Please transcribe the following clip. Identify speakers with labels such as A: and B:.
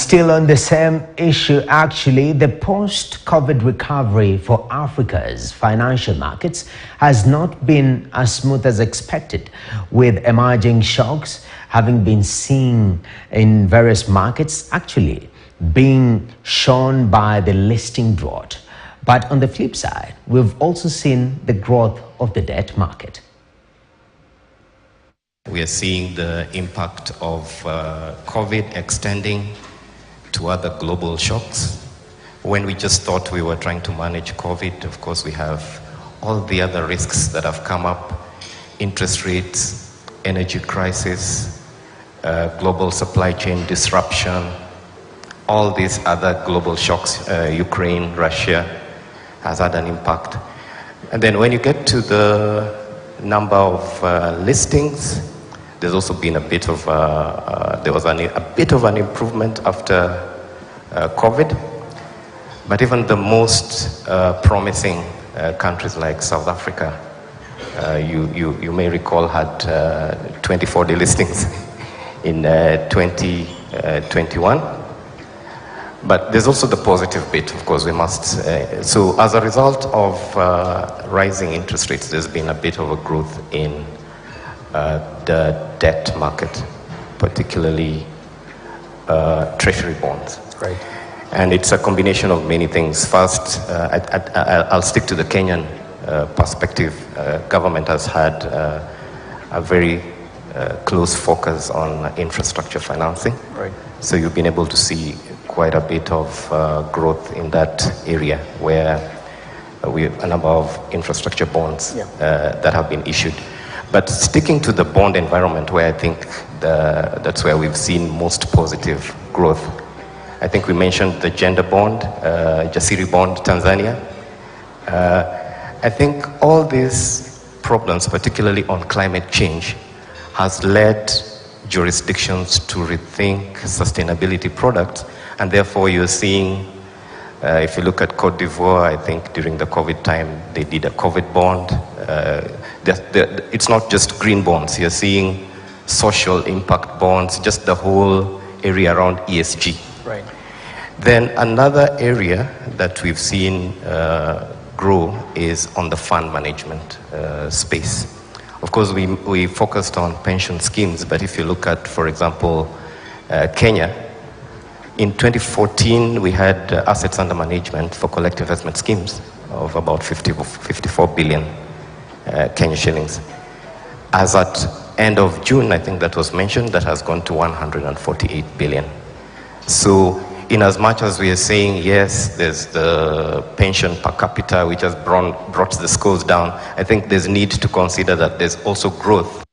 A: Still on the same issue, actually, the post-COVID recovery for Africa's financial markets has not been as smooth as expected, with emerging shocks having been seen in various markets, actually being shown by the listing drought. But on the flip side, we've also seen the growth of the debt market.
B: We are seeing the impact of COVID extending to other global shocks. When we just thought we were trying to manage COVID, of course, we have all the other risks that have come up: interest rates, energy crisis, global supply chain disruption, all these other global shocks. Ukraine, Russia has had an impact. And then when you get to the number of listings, there's also been a bit of a bit of an improvement after COVID. But even the most promising countries like South Africa, you may recall, had 24 delistings in 2021. But there's also the positive bit, of course, we must. So as a result of rising interest rates, there's been a bit of a growth in the debt market, particularly treasury bonds.
A: Right.
B: And it's a combination of many things. First, I'll stick to the Kenyan perspective. Government has had a very close focus on infrastructure financing.
A: Right.
B: So you've been able to see quite a bit of growth in that area, where we have a number of infrastructure bonds that have been issued. But sticking to the bond environment, where I think that's where we've seen most positive growth. I think we mentioned the gender bond, Jasiri bond, Tanzania. I think all these problems, particularly on climate change, has led jurisdictions to rethink sustainability products, and therefore you're seeing, if you look at Cote d'Ivoire, I think during the COVID time, they did a COVID bond. It's not just green bonds, you're seeing social impact bonds, just the whole area around ESG.
A: Right.
B: Then another area that we've seen grow is on the fund management space. Of course, we focused on pension schemes, but if you look at, for example, Kenya, in 2014, we had assets under management for collective investment schemes of about 54 billion Kenya shillings. As at end of June, I think that was mentioned, that has gone to 148 billion. So in as much as we are saying, yes, there's the pension per capita, which has brought the scores down, I think there's need to consider that there's also growth